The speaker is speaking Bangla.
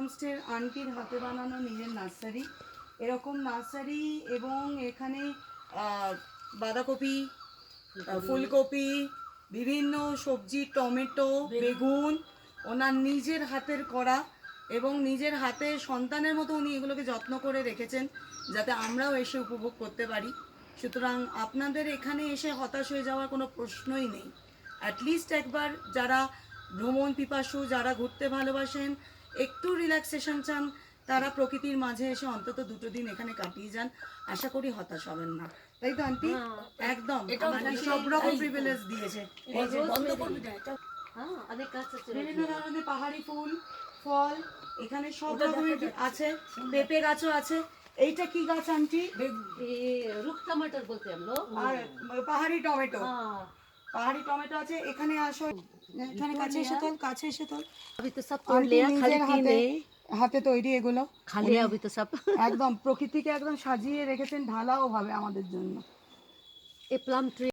হোমস্টের আন্টির হাতে বানানো নিজের নার্সারি। এরকম নার্সারি এবং এখানে বাঁধাকপি, ফুলকপি, বিভিন্ন সবজি, টমেটো, বেগুন ওনার নিজের হাতের করা এবং নিজের হাতে সন্তানের মতো উনি এগুলোকে যত্ন করে রেখেছেন যাতে আমরাও এসে উপভোগ করতে পারি। সুতরাং আপনাদের এখানে এসে হতাশ হয়ে যাওয়ার কোনো প্রশ্নই নেই। অ্যাটলিস্ট একবার যারা ভ্রমণ পিপাসু, যারা ঘুরতে ভালোবাসেন, একটু রিল্যাক্সেশন চান, তারা প্রকৃতির মাঝে এসে অন্তত 2 দিন এখানে কাটিয়ে যান। আশা করি হতাশ হবেন না, তাই তো আন্টি? একদম সব রকম প্রিভিলেজ দিয়েছে। বিভিন্ন ধরনের পাহাড়ি ফুল, ফল এখানে সব রকমের আছে। পেঁপে গাছও আছে। এইটা কি গাছ আন্টি? रुख टमाटर बोलते हैं हम लोग। আর পাহাড়ি টমেটো। পাহাড়ি টমেটো আছে। এখানে আসো, এখানে কাছে এসে তোল, কাছে এসে তোল। अभी तो सब तोड़ लिया, खाली तीन है। হাতে তৈরি এগুলো खा लिया अभी तो सब। একদম প্রকৃতিকে একদম সাজিয়ে রেখেছেন ঢালাও ভাবে আমাদের জন্য। ये प्लम ट्री